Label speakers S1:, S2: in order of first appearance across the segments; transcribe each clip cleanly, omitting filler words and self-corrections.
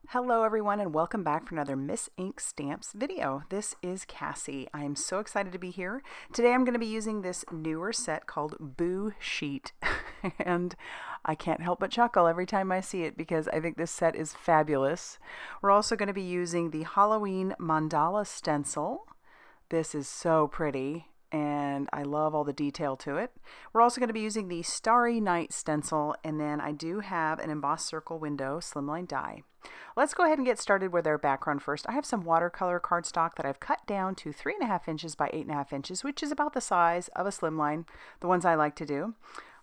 S1: Hello everyone and welcome back for another Miss Ink Stamps video. This is Cassie. I am so excited to be here. Today I'm going to be using this newer set called Boo Sheet and I can't help but chuckle every time I see it because I think this set is fabulous. We're also going to be using the Halloween Mandala stencil. This is so pretty and I love all the detail to it. We're also going to be using the Starry Night stencil, and then I do have an embossed circle window slimline die. Let's go ahead and get started with our background first. I have some watercolor cardstock that I've cut down to 3.5 inches by 8.5 inches, which is about the size of a slimline, the ones I like to do.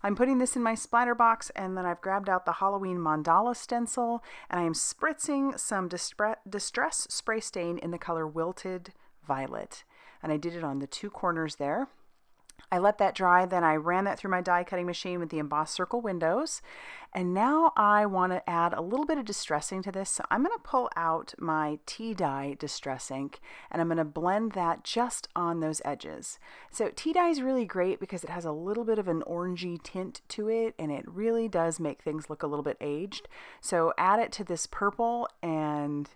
S1: I'm putting this in my splatter box, and then I've grabbed out the Halloween Mandala stencil, and I am spritzing some Distress spray stain in the color Wilted Violet. And I did it on the two corners there. I let that dry, then I ran that through my die cutting machine with the embossed circle windows. And now I want to add a little bit of distressing to this. So I'm going to pull out my tea dye distress ink and I'm going to blend that just on those edges. So tea dye is really great because it has a little bit of an orangey tint to it and it really does make things look a little bit aged. So add it to this purple and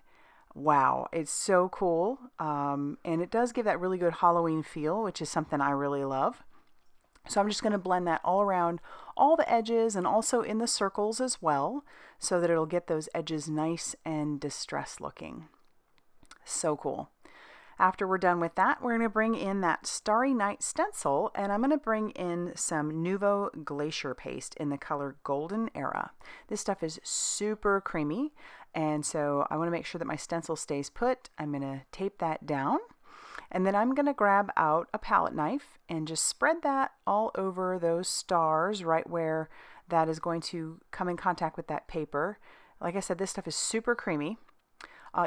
S1: wow, it's so cool. And it does give that really good Halloween feel, which is something I really love. So I'm just going to blend that all around all the edges and also in the circles as well, so that it'll get those edges nice and distressed looking. So cool. After we're done with that, we're going to bring in that Starry Night stencil, and I'm going to bring in some Nuvo Glacier paste in the color Golden Era. This stuff is super creamy, and so I want to make sure that my stencil stays put. I'm going to tape that down, and then I'm going to grab out a palette knife and just spread that all over those stars right where that is going to come in contact with that paper. Like I said, this stuff is super creamy.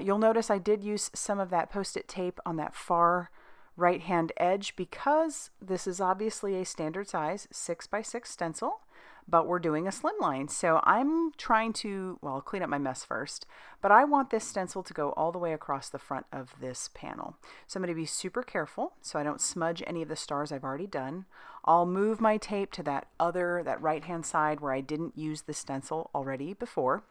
S1: You'll notice I did use some of that Post-it tape on that far right hand edge because this is obviously a standard size 6x6 stencil, but we're doing a slimline. So I'm trying to, well, I'll clean up my mess first, but I want this stencil to go all the way across the front of this panel. So I'm going to be super careful so I don't smudge any of the stars I've already done. I'll move my tape to that right hand side where I didn't use the stencil already before.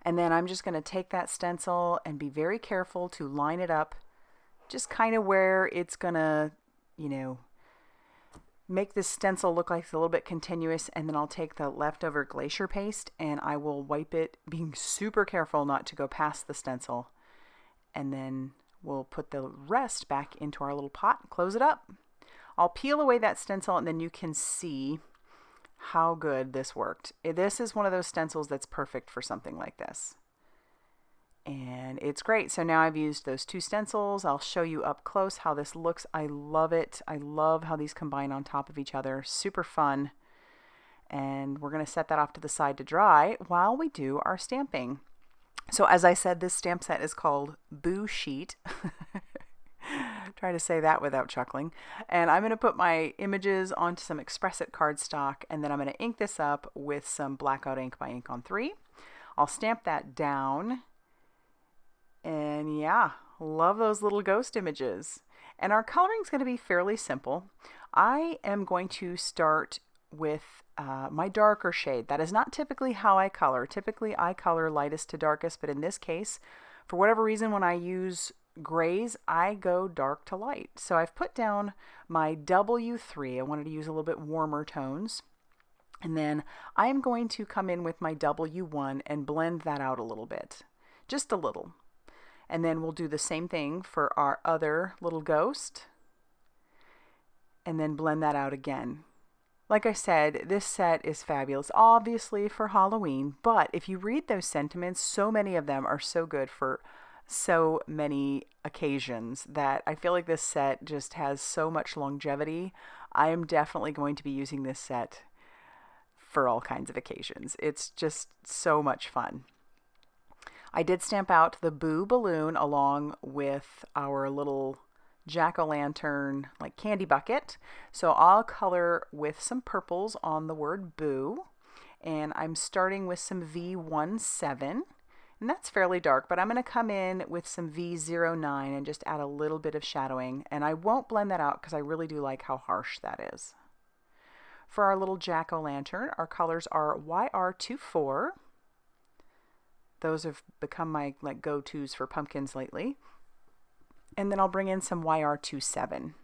S1: And then I'm just going to take that stencil and be very careful to line it up just kind of where it's going to, make this stencil look like it's a little bit continuous. And then I'll take the leftover Glacier paste and I will wipe it, being super careful not to go past the stencil. And then we'll put the rest back into our little pot and close it up. I'll peel away that stencil and then you can see how good this worked. This is one of those stencils that's perfect for something like this. And it's great. So now I've used those two stencils. I'll show you up close how this looks. I love it. I love how these combine on top of each other. Super fun. And we're going to set that off to the side to dry while we do our stamping. So as I said, this stamp set is called Boo Sheet. Try to say that without chuckling. And I'm going to put my images onto some Express It cardstock, and then I'm going to ink this up with some Blackout ink by Ink on 3. I'll stamp that down. And yeah, love those little ghost images. And our coloring is going to be fairly simple. I am going to start with my darker shade. That is not typically how I color. Typically I color lightest to darkest, but in this case, for whatever reason, when I use grays, I go dark to light. So I've put down my W3. I wanted to use a little bit warmer tones. And then I'm going to come in with my W1 and blend that out a little bit. Just a little. And then we'll do the same thing for our other little ghost. And then blend that out again. Like I said, this set is fabulous, obviously for Halloween. But if you read those sentiments, so many of them are so good for so many occasions that I feel like this set just has so much longevity. I am definitely going to be using this set for all kinds of occasions. It's just so much fun. I did stamp out the Boo balloon along with our little jack-o'-lantern like candy bucket. So I'll color with some purples on the word Boo. And I'm starting with some V17. And that's fairly dark, but I'm going to come in with some V09 and just add a little bit of shadowing. And I won't blend that out because I really do like how harsh that is. For our little jack-o'-lantern, our colors are YR24, Those have become my like go-tos for pumpkins lately. And then I'll bring in some YR27.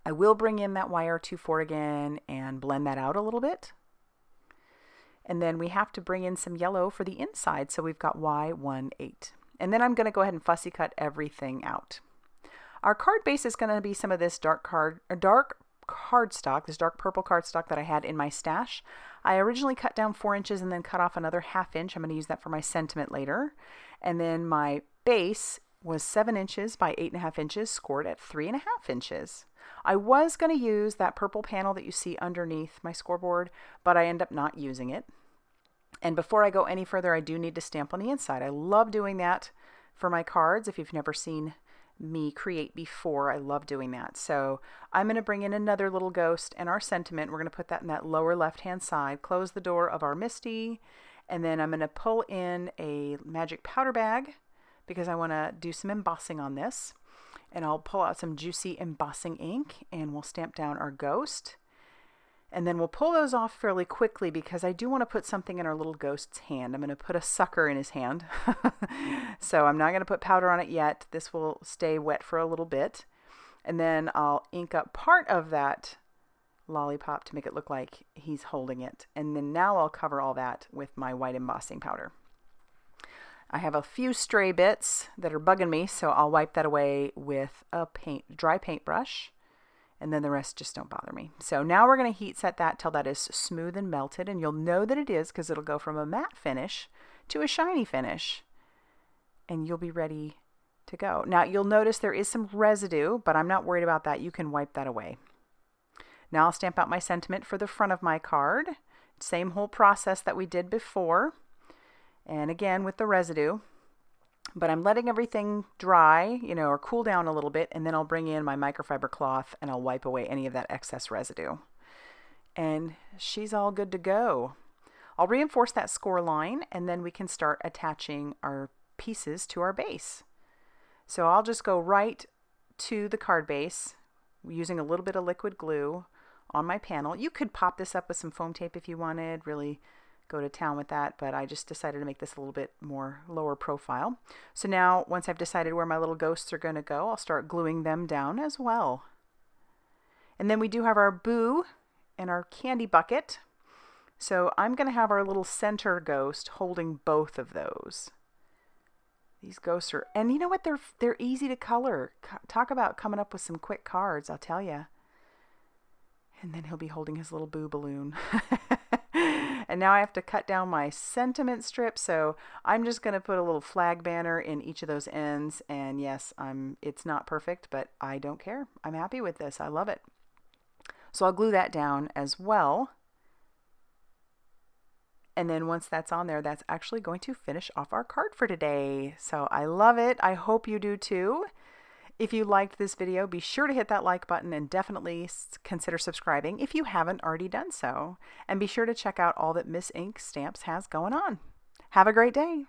S1: I will bring in that YR24 again and blend that out a little bit. And then we have to bring in some yellow for the inside, so we've got Y18. And then I'm going to go ahead and fussy cut everything out. Our card base is going to be some of this dark cardstock, this dark purple cardstock that I had in my stash. I originally cut down 4 inches and then cut off another 1/2 inch. I'm going to use that for my sentiment later. And then my base was 7 inches by 8.5 inches, scored at 3.5 inches. I was going to use that purple panel that you see underneath my scoreboard, but I end up not using it. And before I go any further, I do need to stamp on the inside. I love doing that for my cards. If you've never seen me create before, I love doing that. So I'm going to bring in another little ghost and our sentiment. We're going to put that in that lower left-hand side, close the door of our Misty, and then I'm going to pull in a magic powder bag because I want to do some embossing on this. And I'll pull out some juicy embossing ink and we'll stamp down our ghost. And then we'll pull those off fairly quickly because I do want to put something in our little ghost's hand. I'm going to put a sucker in his hand. So I'm not going to put powder on it yet. This will stay wet for a little bit. And then I'll ink up part of that lollipop to make it look like he's holding it. And then now I'll cover all that with my white embossing powder. I have a few stray bits that are bugging me, so I'll wipe that away with a dry paintbrush, and then the rest just don't bother me. So now we're going to heat set that till that is smooth and melted, and you'll know that it is because it'll go from a matte finish to a shiny finish, and you'll be ready to go. Now you'll notice there is some residue, but I'm not worried about that. You can wipe that away. Now I'll stamp out my sentiment for the front of my card. Same whole process that we did before. And again with the residue, but I'm letting everything dry, or cool down a little bit, and then I'll bring in my microfiber cloth and I'll wipe away any of that excess residue. And she's all good to go. I'll reinforce that score line and then we can start attaching our pieces to our base. So I'll just go right to the card base using a little bit of liquid glue on my panel. You could pop this up with some foam tape if you wanted, really go to town with that, but I just decided to make this a little bit more lower profile. So now once I've decided where my little ghosts are going to go, I'll start gluing them down as well. And then we do have our boo and our candy bucket. So I'm going to have our little center ghost holding both of those. These ghosts are, and you know what, they're easy to color. Talk about coming up with some quick cards, I'll tell you. And then he'll be holding his little boo balloon. And now I have to cut down my sentiment strip, so I'm just going to put a little flag banner in each of those ends. And yes, it's not perfect, but I don't care. I'm happy with this. I love it. So I'll glue that down as well. And then once that's on there, that's actually going to finish off our card for today. So I love it. I hope you do too. If you liked this video, be sure to hit that like button and definitely consider subscribing if you haven't already done so. And be sure to check out all that Miss Ink Stamps has going on. Have a great day.